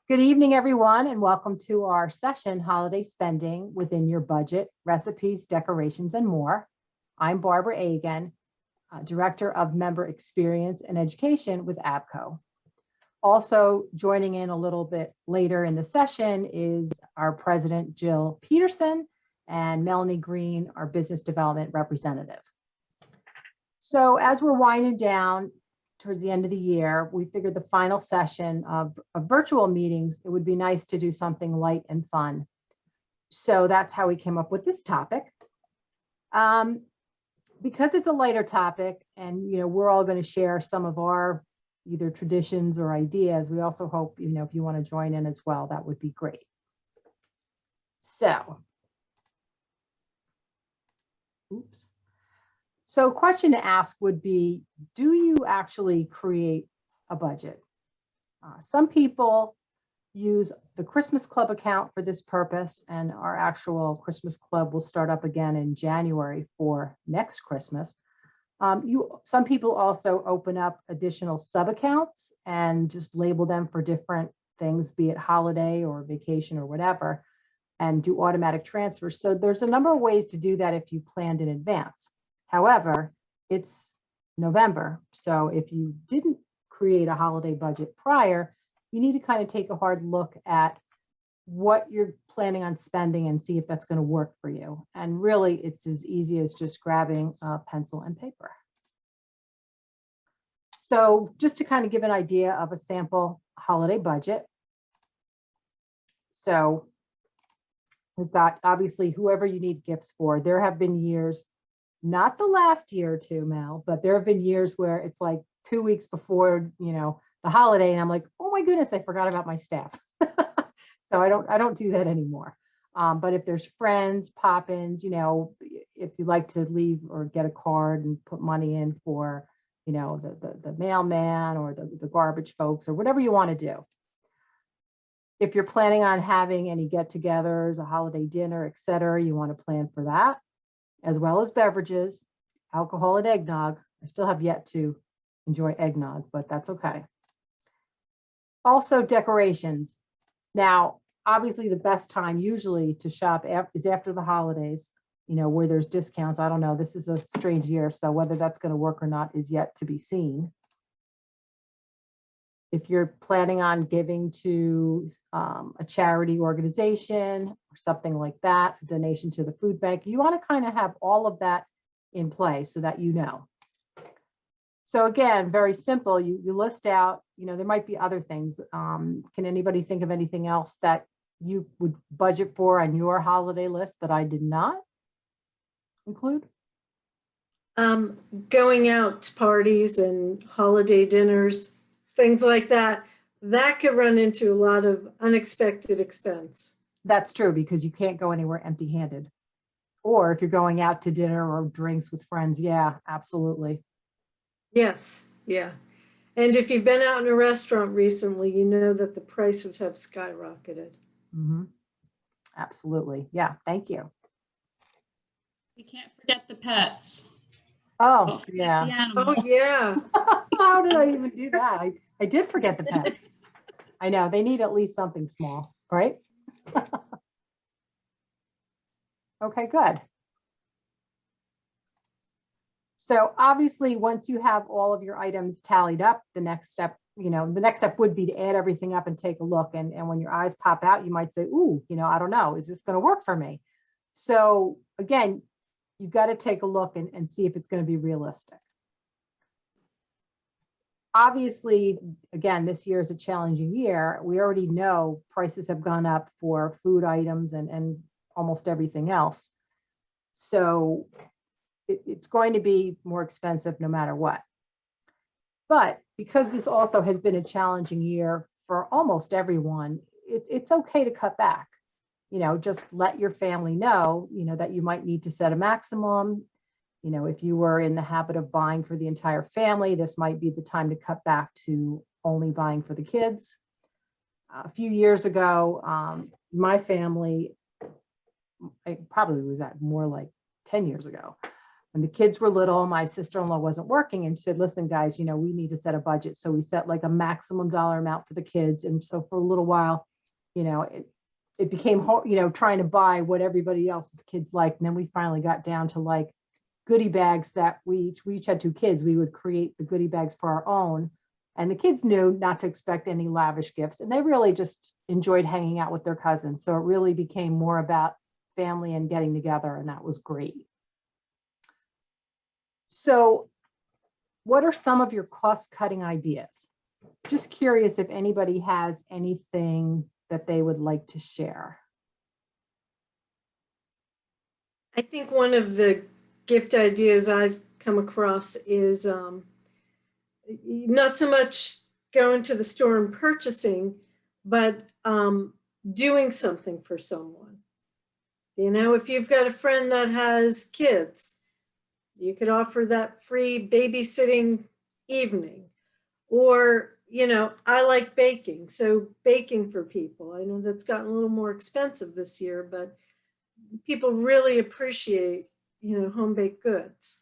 Good evening, everyone, and welcome to our session, Holiday Spending Within Your Budget, Recipes, Decorations, and More. I'm Barbara Agan, Director of Member Experience and Education with ABCO. Also joining in a little bit later in the session is our President, Jill Peterson, and Melanie Green, our Business Development Representative. So as we're winding down towards the end of the year, we figured the final session of virtual meetings, it would be nice to do something light and fun. So that's how we came up with this topic. Because it's a lighter topic and, we're all going to share some of our either traditions or ideas, we also hope, if you want to join in as well, that would be great. So, So a question to ask would be, do you actually create a budget? Some people use the Christmas Club account for this purpose, and our actual Christmas Club will start up again in January for next Christmas. Some people also open up additional sub-accounts and just label them for different things, be it holiday or vacation or whatever, and do automatic transfers. So there's a number of ways to do that if you planned in advance. However, it's November, so if you didn't create a holiday budget prior, you need to kind of take a hard look at what you're planning on spending and see if that's going to work for you. And really, it's as easy as just grabbing a pencil and paper. So just to kind of give an idea of a sample holiday budget. So we've got obviously whoever you need gifts for. There have been years, not the last year or two, Mel, but there have been years where it's like 2 weeks before, the holiday, and I'm like, oh my goodness, I forgot about my staff. So I don't do that anymore. But if there's friends, pop-ins, if you like to leave or get a card and put money in for, the mailman or the garbage folks or whatever you want to do. If you're planning on having any get-togethers, a holiday dinner, et cetera, you want to plan for that, as well as beverages, alcohol and eggnog. I still have yet to enjoy eggnog, but that's okay. Also decorations. Now, obviously the best time usually to shop is after the holidays, where there's discounts. I don't know, this is a strange year, so whether that's going to work or not is yet to be seen. If you're planning on giving to a charity organization or something like that, a donation to the food bank, you want to kind of have all of that in play so that you know. So again, very simple, you list out, there might be other things. Can anybody think of anything else that you would budget for on your holiday list that I did not include? Going out to parties and holiday dinners, things like that, that could run into a lot of unexpected expense. That's true, because you can't go anywhere empty-handed. Or if you're going out to dinner or drinks with friends, yeah, absolutely. Yes, yeah. And if you've been out in a restaurant recently, you know that the prices have skyrocketed. Mm-hmm. Absolutely. Yeah, thank you. We can't forget the pets. Oh, yeah. Oh, yeah. How did I even do that? I did forget the pets. I know, they need at least something small, right? Okay, good. So obviously, once you have all of your items tallied up, the next step would be to add everything up and take a look. And when your eyes pop out, you might say, ooh, I don't know, is this going to work for me? So again, you've got to take a look and see if it's going to be realistic. Obviously, again, this year is a challenging year. We already know prices have gone up for food items and almost everything else. So it's going to be more expensive no matter what. But because this also has been a challenging year for almost everyone, it's okay to cut back. Just let your family know, that you might need to set a maximum. If you were in the habit of buying for the entire family, this might be the time to cut back to only buying for the kids. A few years ago, my family, it probably was at more like 10 years ago. when the kids were little, my sister-in-law wasn't working, and she said, listen, guys, we need to set a budget. So we set like a maximum dollar amount for the kids. And so for a little while, it became, trying to buy what everybody else's kids liked. And then we finally got down to like goodie bags that we each had 2 kids. We would create the goodie bags for our own. And the kids knew not to expect any lavish gifts. And they really just enjoyed hanging out with their cousins. So it really became more about family and getting together. And that was great. So what are some of your cost-cutting ideas? Just curious if anybody has anything that they would like to share. I think one of the gift ideas I've come across is not so much going to the store and purchasing, but doing something for someone. If you've got a friend that has kids, you could offer that free babysitting evening. Or, I like baking, so baking for people. I know that's gotten a little more expensive this year, but people really appreciate, home baked goods.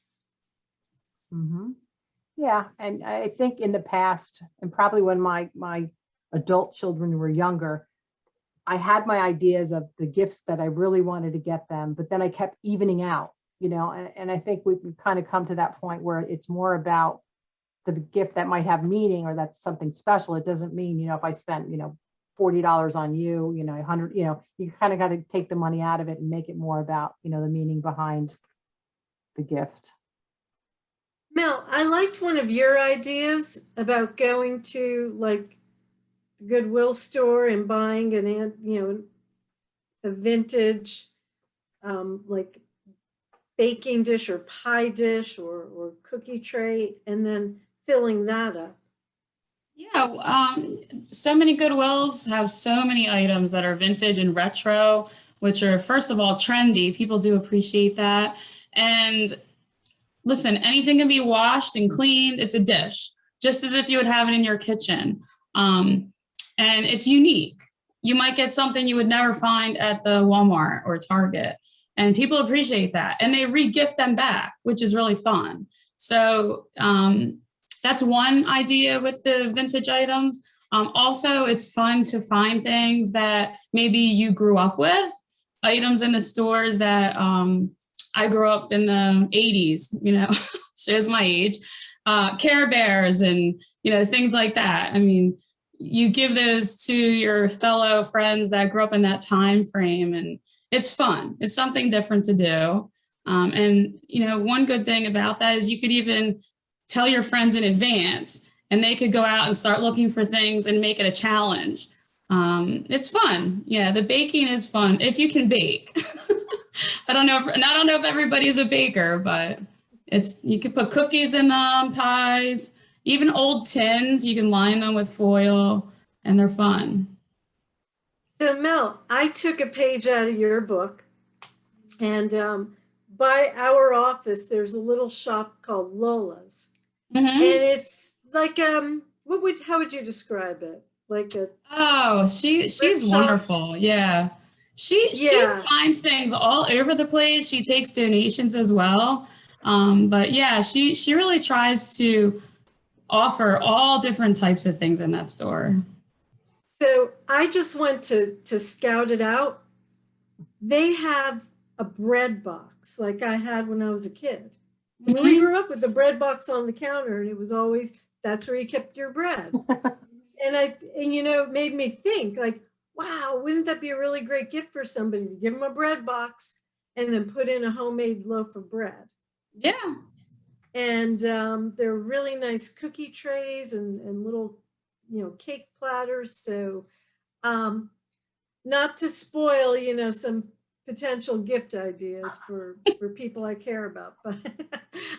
Mm-hmm. Yeah, and I think in the past, and probably when my adult children were younger, I had my ideas of the gifts that I really wanted to get them, but then I kept evening out, and I think we've kind of come to that point where it's more about the gift that might have meaning or that's something special. It doesn't mean, if I spent, $40 on you, 100, you kind of got to take the money out of it and make it more about, the meaning behind the gift. Mel, I liked one of your ideas about going to like the Goodwill store and buying a vintage like baking dish or pie dish or cookie tray, and then filling that up. Yeah, so many Goodwills have so many items that are vintage and retro, which are, first of all, trendy. People do appreciate that. And listen, anything can be washed and cleaned. It's a dish, just as if you would have it in your kitchen. And it's unique. You might get something you would never find at the Walmart or Target. And people appreciate that. And they re-gift them back, which is really fun. So that's one idea with the vintage items. Also, it's fun to find things that maybe you grew up with, items in the stores that I grew up in the 80s, shows my age, Care Bears and, things like that. I mean, you give those to your fellow friends that grew up in that time frame, and it's fun. It's something different to do. And, one good thing about that is you could even tell your friends in advance and they could go out and start looking for things and make it a challenge. It's fun. Yeah, the baking is fun if you can bake. I don't know if everybody's a baker, but you can put cookies in them, pies, even old tins, you can line them with foil and they're fun. So Mel, I took a page out of your book, and by our office, there's a little shop called Lola's. Mm-hmm. And it's like, how would you describe it? Like she's wonderful. Yeah. She finds things all over the place. She takes donations as well. But yeah, she really tries to offer all different types of things in that store. So I just went to scout it out. They have a bread box like I had when I was a kid. Mm-hmm. We grew up with the bread box on the counter, and it was always, that's where you kept your bread. And it made me think like, wow, wouldn't that be a really great gift for somebody to give them a bread box and then put in a homemade loaf of bread? Yeah. And they're really nice cookie trays and little, cake platters. So not to spoil, some potential gift ideas for people I care about, but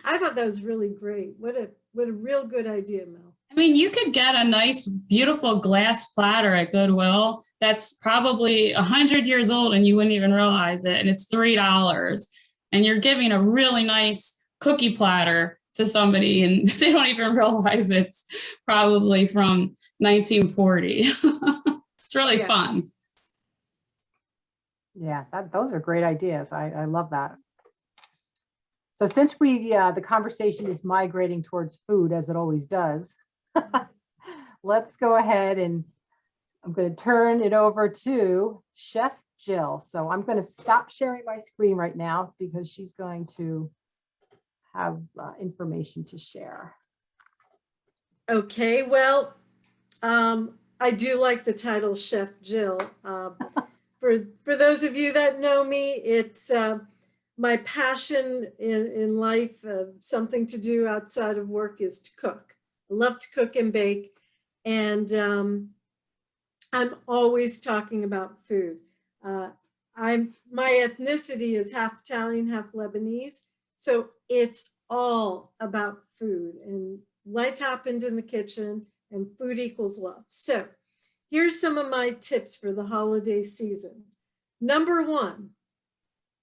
I thought that was really great. What a real good idea, Mel. I mean, you could get a nice, beautiful glass platter at Goodwill that's probably 100 years old and you wouldn't even realize it. And it's $3. And you're giving a really nice cookie platter to somebody and they don't even realize it's probably from 1940. It's really fun. Yeah, those are great ideas. I love that. So since the conversation is migrating towards food, as it always does, let's go ahead and I'm going to turn it over to Chef Jill. So I'm going to stop sharing my screen right now because she's going to have information to share. Okay, well, I do like the title Chef Jill. For those of you that know me, it's my passion in life, something to do outside of work is to cook. I love to cook and bake, and I'm always talking about food. My ethnicity is half Italian, half Lebanese, so it's all about food, and life happened in the kitchen, and food equals love. So here's some of my tips for the holiday season. Number one,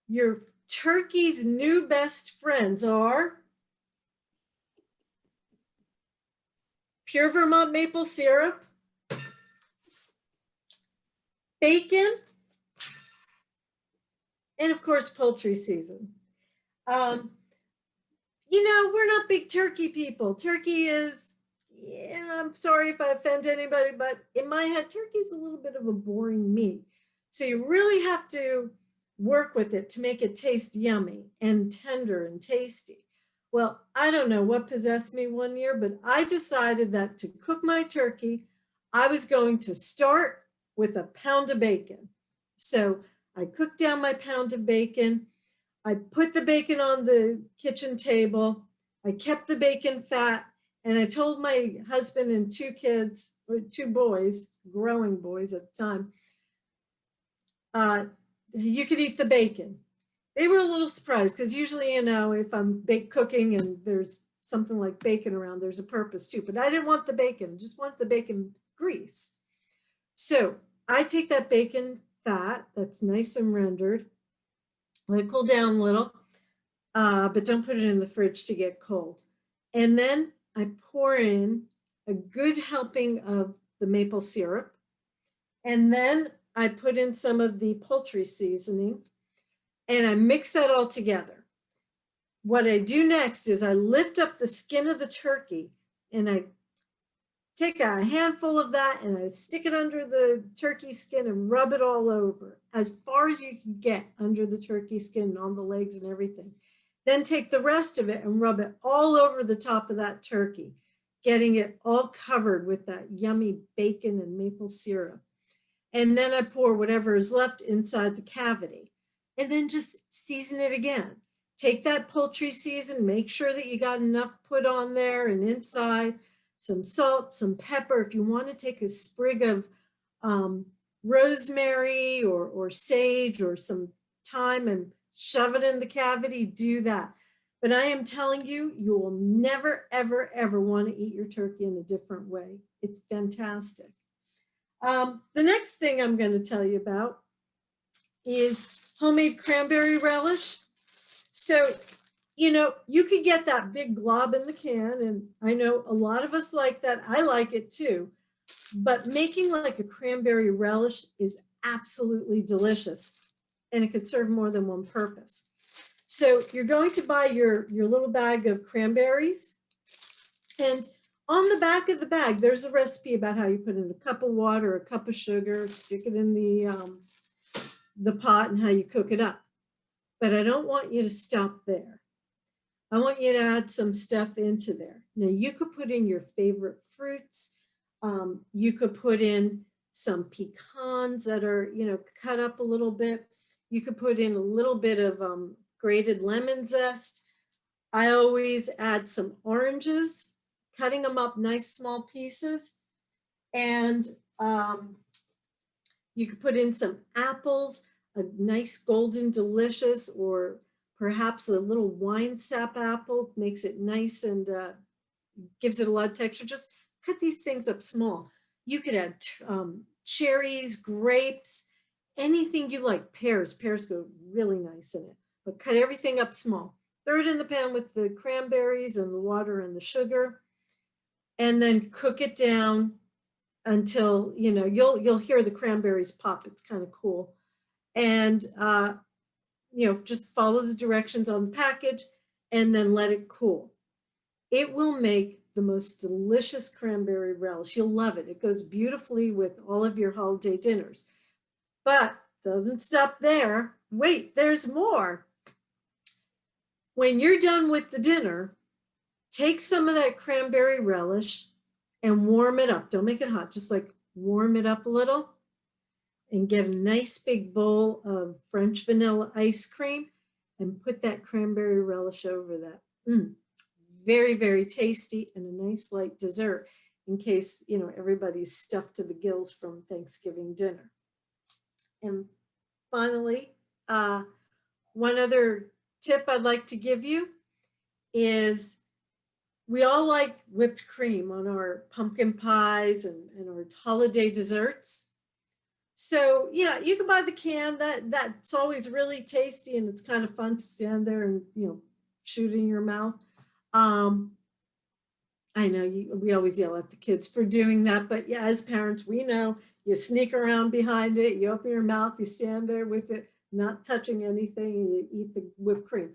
your turkey's new best friends are pure Vermont maple syrup, bacon, and of course, poultry season. You know, we're not big turkey people. Turkey is, and I'm sorry if I offend anybody, but in my head, turkey is a little bit of a boring meat. So you really have to work with it to make it taste yummy and tender and tasty. Well, I don't know what possessed me one year, but I decided that to cook my turkey, I was going to start with a pound of bacon. So I cooked down my pound of bacon. I put the bacon on the kitchen table. I kept the bacon fat, and I told my husband and two kids, or two boys, growing boys at the time, you could eat the bacon. They were a little surprised because usually, you know, if I'm cooking and there's something like bacon around, there's a purpose too. But I didn't want the bacon, just want the bacon grease. So I take that bacon fat that's nice and rendered, let it cool down a little, but don't put it in the fridge to get cold. And then I pour in a good helping of the maple syrup. And then I put in some of the poultry seasoning, and I mix that all together. What I do next is I lift up the skin of the turkey, and I take a handful of that and I stick it under the turkey skin and rub it all over as far as you can get under the turkey skin and on the legs and everything. Then take the rest of it and rub it all over the top of that turkey, getting it all covered with that yummy bacon and maple syrup. And then I pour whatever is left inside the cavity, and then just season it again. Take that poultry season, make sure that you got enough put on there and inside, some salt, some pepper. If you want to take a sprig of rosemary or sage or some thyme and shove it in the cavity, do that. But I am telling you, you will never, ever, ever want to eat your turkey in a different way. It's fantastic. The next thing I'm going to tell you about is homemade cranberry relish. So, you know, you could get that big glob in the can, and I know a lot of us like that. I like it too. But making like a cranberry relish is absolutely delicious, and it could serve more than one purpose. So you're going to buy your little bag of cranberries, and on the back of the bag, there's a recipe about how you put in a cup of water, a cup of sugar, stick it in the pot, and how you cook it up. But I don't want you to stop there. I want you to add some stuff into there. Now you could put in your favorite fruits. You could put in some pecans that are, you know, cut up a little bit. You could put in a little bit of grated lemon zest. I always add some oranges, cutting them up nice small pieces. And you could put in some apples, a nice golden delicious, or perhaps a little wine sap apple, makes it nice and gives it a lot of texture. Just cut these things up small. You could add cherries, grapes, anything you like. Pears go really nice in it, but cut everything up small. Throw it in the pan with the cranberries and the water and the sugar, and then cook it down until, you know, you'll hear the cranberries pop. It's kind of cool. And you know, just follow the directions on the package and then let it cool. It will make the most delicious cranberry relish. You'll love it. It goes beautifully with all of your holiday dinners. But doesn't stop there. Wait, there's more. When you're done with the dinner, take some of that cranberry relish and warm it up. Don't make it hot, just like warm it up a little, and get a nice big bowl of French vanilla ice cream and put that cranberry relish over that. Very, very tasty, and a nice light dessert in case, you know, everybody's stuffed to the gills from Thanksgiving dinner. And finally, one other tip I'd like to give you is we all like whipped cream on our pumpkin pies and our holiday desserts. So, yeah, you can buy the can. That's always really tasty, and it's kind of fun to stand there and, you know, shoot in your mouth. I know we always yell at the kids for doing that, but yeah, as parents, we know you sneak around behind it, you open your mouth, you stand there with it, not touching anything, and you eat the whipped cream.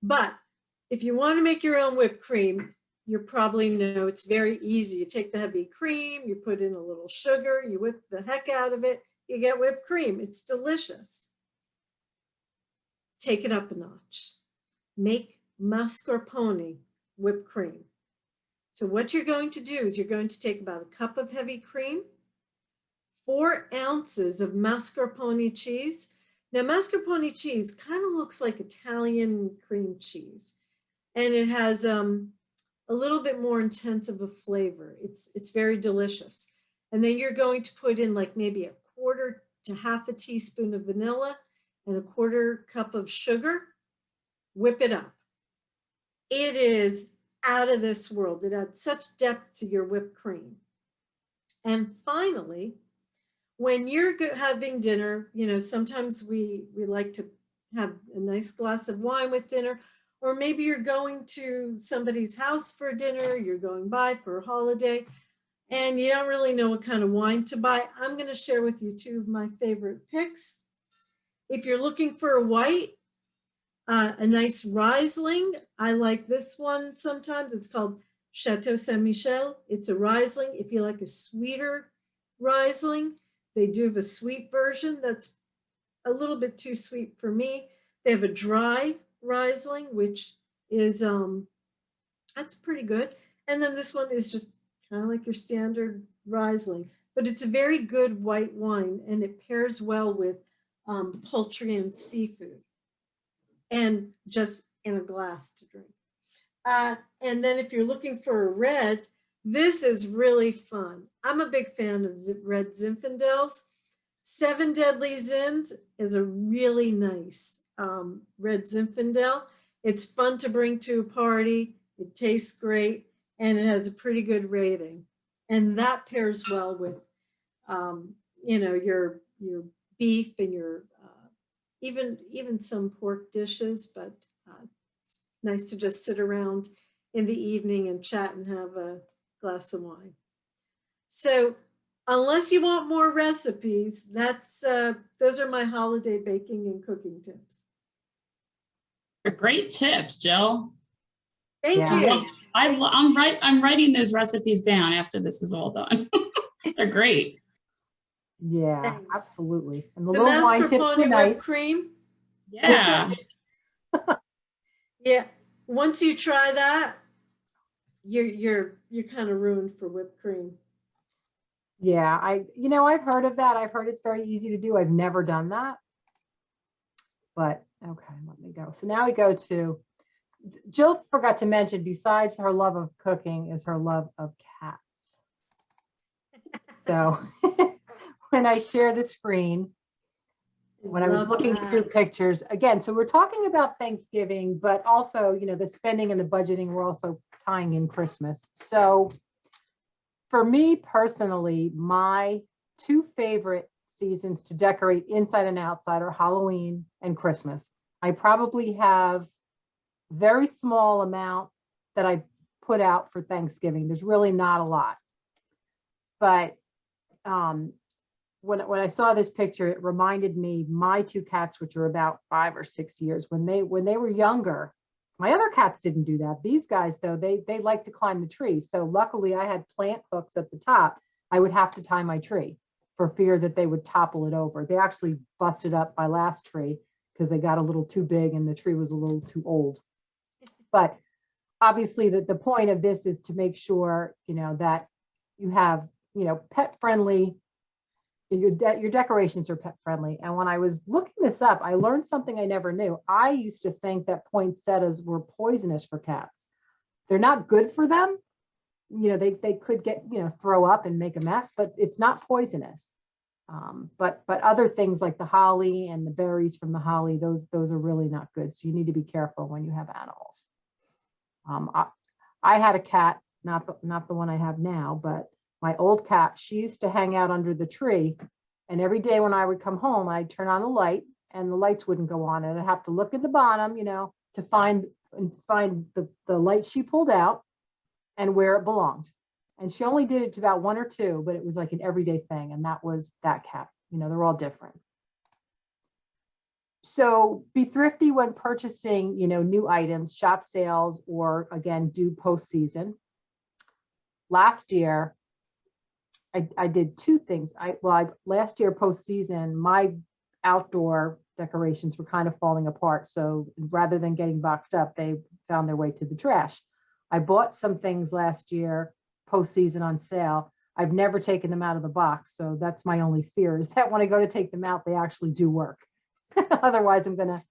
But if you want to make your own whipped cream, you probably know it's very easy. You take the heavy cream, you put in a little sugar, you whip the heck out of it, you get whipped cream. It's delicious. Take it up a notch. Make mascarpone whipped cream. So what you're going to do is you're going to take about a cup of heavy cream, 4 ounces of mascarpone cheese. Now, mascarpone cheese kind of looks like Italian cream cheese, and it has a little bit more intense of a flavor. It's very delicious. And then you're going to put in like maybe a 1/4 to 1/2 teaspoon of vanilla and a 1/4 cup of sugar. Whip it up. It is out of this world. It adds such depth to your whipped cream. And finally, when you're having dinner, you know, sometimes we like to have a nice glass of wine with dinner, or maybe you're going to somebody's house for dinner, you're going by for a holiday, and you don't really know what kind of wine to buy. I'm going to share with you 2 of my favorite picks. If you're looking for a white, a nice Riesling, I like this one sometimes. It's called Chateau Saint Michel. It's a Riesling. If you like a sweeter Riesling, they do have a sweet version that's a little bit too sweet for me. They have a dry Riesling, which is, that's pretty good. And then this one is just kind of like your standard Riesling, but it's a very good white wine, and it pairs well with poultry and seafood, and just in a glass to drink. And then if you're looking for a red, this is really fun. I'm a big fan of red Zinfandels. 7 Deadly Zins is a really nice red Zinfandel. It's fun to bring to a party. It tastes great, and it has a pretty good rating. And that pairs well with, you know, your beef and your even some pork dishes. But it's nice to just sit around in the evening and chat and have a glass of wine. So unless you want more recipes, those are my holiday baking and cooking tips. Great tips, Jill. Thank Yeah. you. I'm writing those recipes down after this is all done. They're great. Yeah, Thanks. absolutely. And the The little wine tips were mascarpone nice. whipped cream. Yeah. Yeah. Once you try that, you're kind of ruined for whipped cream. Yeah, I've heard of that. I've heard it's very easy to do. I've never done that. But okay, let me go. So now we go to, Jill forgot to mention, besides her love of cooking, is her love of cats. So when I share the screen, when I was Love looking that. through pictures, again, so we're talking about Thanksgiving, but also, the spending and the budgeting, we're also tying in Christmas. So for me personally, my 2 favorite seasons to decorate inside and outside are Halloween and Christmas. I probably have very small amount that I put out for Thanksgiving. There's really not a lot. But when I saw this picture, it reminded me my 2 cats, which are about 5 or 6 years, when they were younger, My other cats didn't do that. These guys, though, they like to climb the tree. So luckily I had plant hooks at the top. I would have to tie my tree for fear that they would topple it over. They actually busted up my last tree because they got a little too big and the tree was a little too old. But obviously the point of this is to make sure, that you have, pet friendly, your decorations are pet friendly. And when I was looking this up, I learned something I never knew. I used to think that poinsettias were poisonous for cats. They're not good for them. They could get, throw up and make a mess, but it's not poisonous. But other things like the holly and the berries from the holly, those are really not good. So you need to be careful when you have animals. I had a cat, not the one I have now, but my old cat, she used to hang out under the tree. And every day when I would come home, I'd turn on the light and the lights wouldn't go on. And I'd have to look at the bottom, to find the light she pulled out and where it belonged. And she only did it to about 1 or 2, but it was like an everyday thing. And that was that cat. They're all different. So be thrifty when purchasing, new items, shop sales, or again, do post-season. Last year, I did 2 things. Last year post-season, my outdoor decorations were kind of falling apart. So rather than getting boxed up, they found their way to the trash. I bought some things last year post-season on sale. I've never taken them out of the box. So that's my only fear, is that when I go to take them out, they actually do work. Otherwise, I'm going to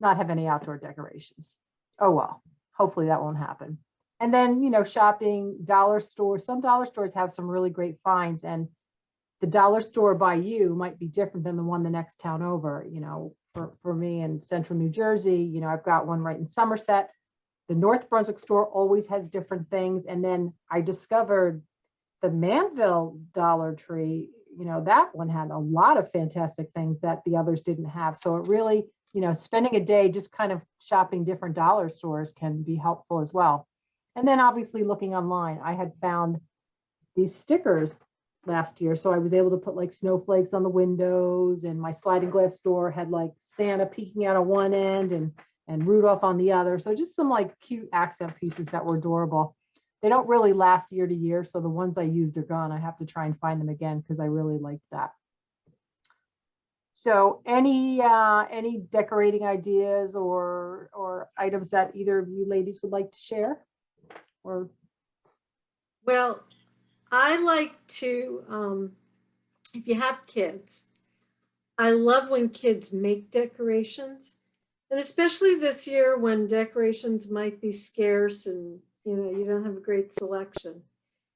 not have any outdoor decorations. Oh, well, hopefully that won't happen. And then, shopping, dollar stores. Some dollar stores have some really great finds, and the dollar store by you might be different than the one the next town over. For me in central New Jersey, I've got one right in Somerset. The North Brunswick store always has different things. And then I discovered the Manville Dollar Tree, that one had a lot of fantastic things that the others didn't have. So it really, spending a day just kind of shopping different dollar stores can be helpful as well. And then obviously looking online, I had found these stickers last year. So I was able to put like snowflakes on the windows, and my sliding glass door had like Santa peeking out of one end and Rudolph on the other. So just some like cute accent pieces that were adorable. They don't really last year to year. So the ones I used are gone. I have to try and find them again because I really liked that. So any decorating ideas or items that either of you ladies would like to share? Or Well, I like to, if you have kids, I love when kids make decorations. And especially this year when decorations might be scarce and, you don't have a great selection.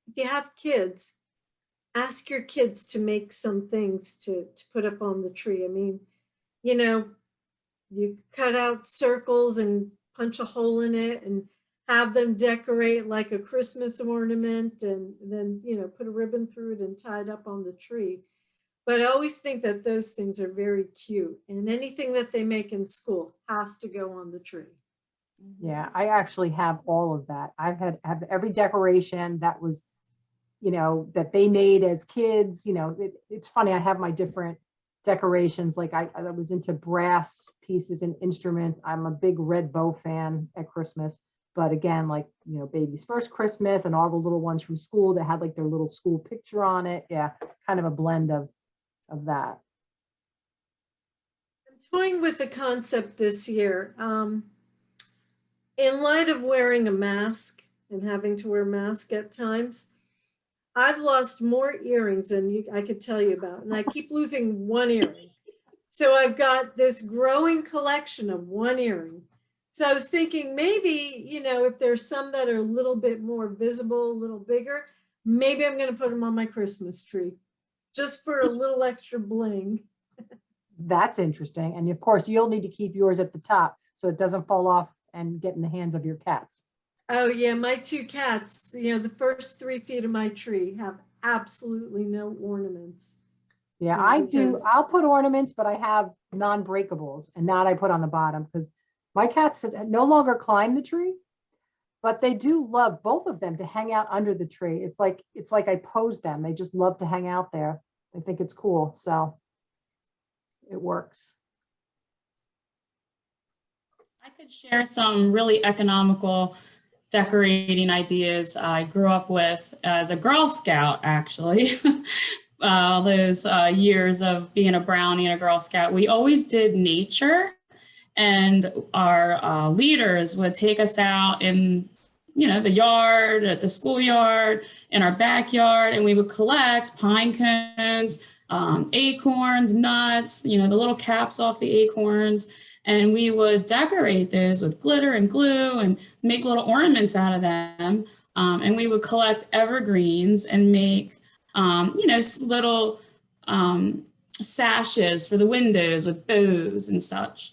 If you have kids, ask your kids to make some things to put up on the tree. I mean, you cut out circles and punch a hole in it and have them decorate like a Christmas ornament, and then, put a ribbon through it and tie it up on the tree. But I always think that those things are very cute, and anything that they make in school has to go on the tree. yeah, I actually have all of that. Have every decoration that was, that they made as kids. It's funny. I have my different decorations. Like I was into brass pieces and instruments. I'm a big red bow fan at Christmas. But again, like, baby's first Christmas and all the little ones from school that had like their little school picture on it. Yeah, kind of a blend of that. I'm toying with the concept this year. In light of wearing a mask and having to wear a mask at times, I've lost more earrings than I could tell you about, and I keep losing one earring. So I've got this growing collection of one earring. So I was thinking maybe, if there's some that are a little bit more visible, a little bigger, maybe I'm going to put them on my Christmas tree just for a little extra bling. That's interesting. And of course, you'll need to keep yours at the top so it doesn't fall off and get in the hands of your cats. Oh yeah, my 2 cats, the first 3 feet of my tree have absolutely no ornaments. Yeah, Yeah, I do. because- I'll put ornaments, but I have non-breakables, and that I put on the bottom because my cats no longer climb the tree, but they do love, both of them, to hang out under the tree. It's like I pose them. They just love to hang out there. They think it's cool, so it works. I could share some really economical decorating ideas I grew up with as a Girl Scout, actually. All those years of being a brownie and a Girl Scout, we always did nature, and our leaders would take us out in, the yard, at the schoolyard, in our backyard, and we would collect pine cones, acorns, nuts, the little caps off the acorns, and we would decorate those with glitter and glue and make little ornaments out of them. And we would collect evergreens and make, little sashes for the windows with bows and such.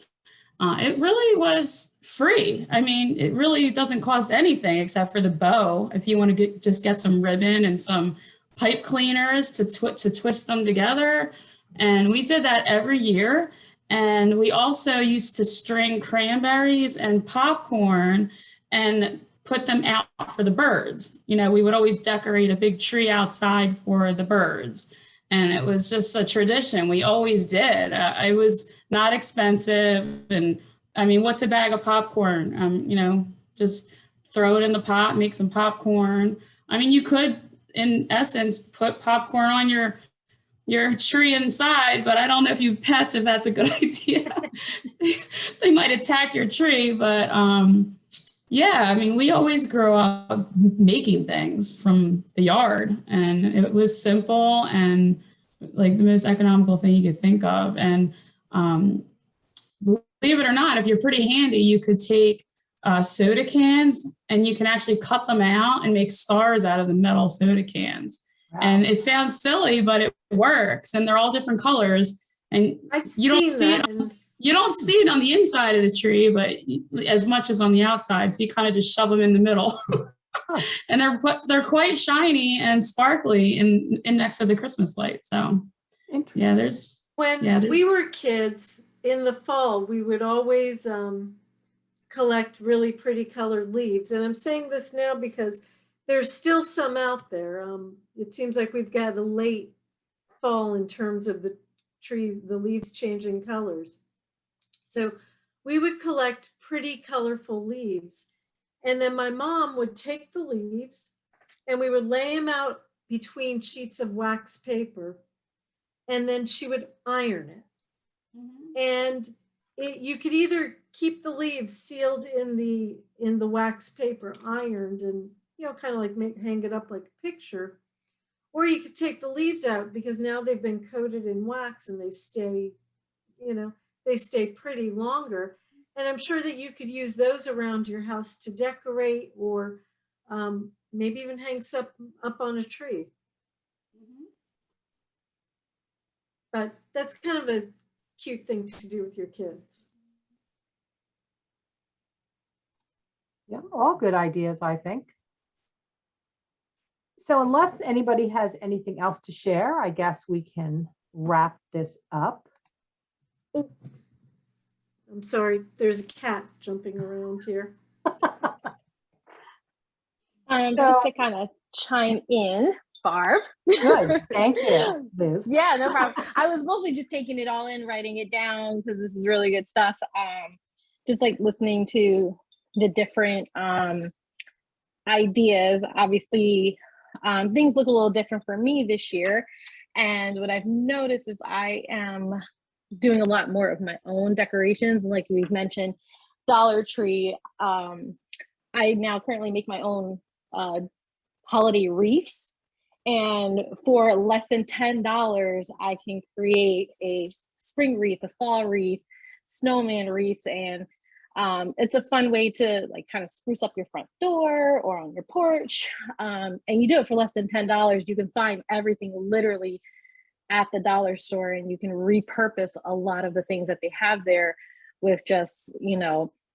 It really was free. I mean, it really doesn't cost anything except for the bow. If you want to just get some ribbon and some pipe cleaners to twist them together. And we did that every year. And we also used to string cranberries and popcorn and put them out for the birds. We would always decorate a big tree outside for the birds. And it was just a tradition. We always did. It was not expensive. And I mean, what's a bag of popcorn? Just throw it in the pot, make some popcorn. I mean, you could, in essence, put popcorn on your tree inside, but I don't know if you have pets, if that's a good idea. They might attack your tree, but yeah, I mean, we always grow up making things from the yard, and it was simple and like the most economical thing you could think of. And believe it or not, if you're pretty handy, you could take soda cans and you can actually cut them out and make stars out of the metal soda cans. Wow. And it sounds silly, but it works. And they're all different colors. And you don't see it on the inside of the tree, but as much as on the outside. So you kind of just shove them in the middle. And they're quite shiny and sparkly in next to the Christmas light. So yeah, when we were kids in the fall, we would always collect really pretty colored leaves. And I'm saying this now because there's still some out there. It seems like we've got a late fall in terms of the trees, the leaves changing colors. So we would collect pretty colorful leaves. And then my mom would take the leaves and we would lay them out between sheets of wax paper. And then she would iron it. Mm-hmm. And you could either keep the leaves sealed in the wax paper, ironed, and kind of like hang it up like a picture, or you could take the leaves out because now they've been coated in wax and they stay pretty longer. And I'm sure that you could use those around your house to decorate, or maybe even hang up on a tree. Mm-hmm. But that's kind of a cute thing to do with your kids. Yeah, all good ideas, I think. So unless anybody has anything else to share, I guess we can wrap this up. Oh, I'm sorry, there's a cat jumping around here. Just to kind of chime in, Barb. Good, thank you, Liz. Yeah, no problem. I was mostly just taking it all in, writing it down, because this is really good stuff. Just like listening to the different ideas. Obviously, things look a little different for me this year. And what I've noticed is I am doing a lot more of my own decorations. Like we've mentioned, Dollar Tree. I now currently make my own holiday wreaths. And for less than $10, I can create a spring wreath, a fall wreath, snowman wreaths, and it's a fun way to like kind of spruce up your front door or on your porch. And you do it for less than $10. You can find everything literally at the dollar store, and you can repurpose a lot of the things that they have there with just,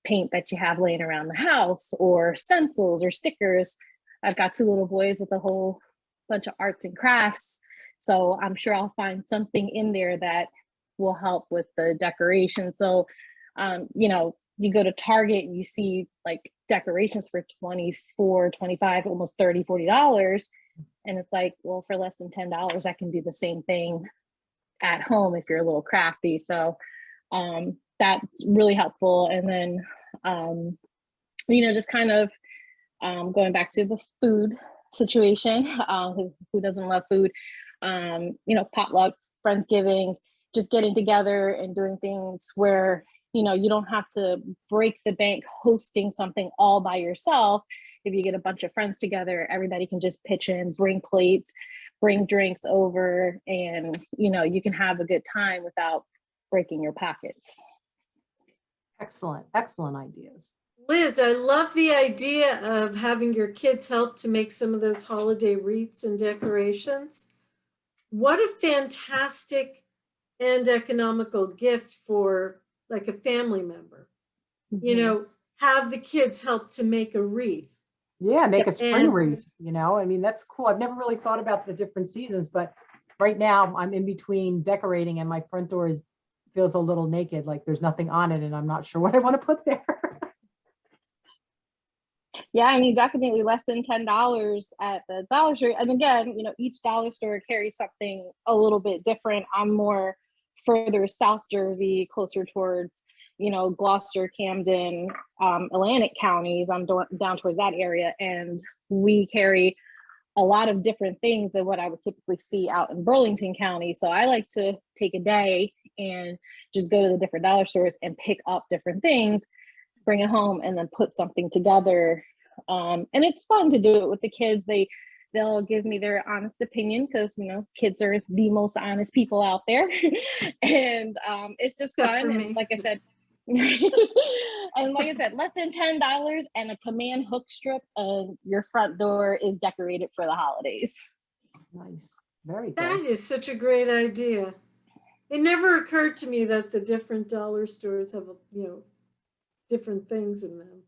paint that you have laying around the house, or stencils or stickers. I've got 2 little boys with a whole bunch of arts and crafts, so I'm sure I'll find something in there that will help with the decoration. So you go to Target and you see like decorations for $24, $25, almost $30, $40. And it's like, well, for less than $10, I can do the same thing at home if you're a little crafty. So that's really helpful. And then Just kind of going back to the food situation, who doesn't love food? Potlucks, Friendsgivings, just getting together and doing things where, you don't have to break the bank hosting something all by yourself. If you get a bunch of friends together, everybody can just pitch in, bring plates, bring drinks over, and, you can have a good time without breaking your pockets. Excellent, excellent ideas. Liz, I love the idea of having your kids help to make some of those holiday wreaths and decorations. What a fantastic and economical gift for like a family member. Have the kids help to make a wreath. Yeah, make a spring And- wreath, I mean, that's cool. I've never really thought about the different seasons, but right now I'm in between decorating and my front door feels a little naked, like there's nothing on it and I'm not sure what I want to put there. Yeah, I mean, definitely less than $10 at the Dollar Store. And again, each dollar store carries something a little bit different. I'm more further South Jersey, closer towards, Gloucester, Camden, Atlantic counties. I'm down towards that area. And we carry a lot of different things than what I would typically see out in Burlington County. So I like to take a day and just go to the different dollar stores and pick up different things, bring it home, and then put something together. And it's fun to do it with the kids. They'll give me their honest opinion because, kids are the most honest people out there. And it's just Except for fun. me. And like I said, less than $10 and a command hook strip, and your front door is decorated for the holidays. Nice, very That good. is such a great idea. It never occurred to me that the different dollar stores have, different things in them.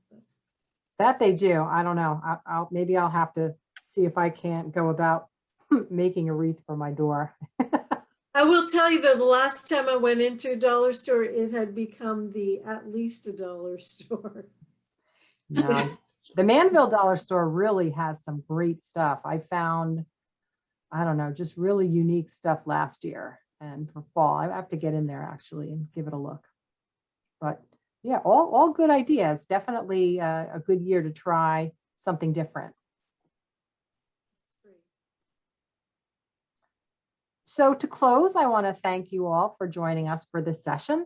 That they do. I don't know. Maybe I'll have to see if I can't go about making a wreath for my door. I will tell you that the last time I went into a dollar store, it had become the at least a dollar store. No, the Manville Dollar Store really has some great stuff. I found, I don't know, just really unique stuff last year and for fall. I have to get in there actually and give it a look. But yeah, all good ideas. Definitely a good year to try something different. So to close, I want to thank you all for joining us for this session.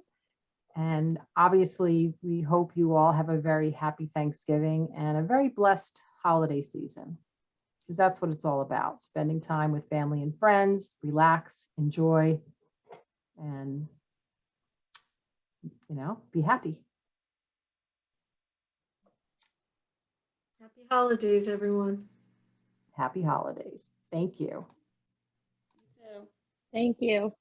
And obviously, we hope you all have a very happy Thanksgiving and a very blessed holiday season, because that's what it's all about, spending time with family and friends, relax, enjoy, and, be happy. Happy holidays, everyone. Happy holidays. Thank you. Thank you.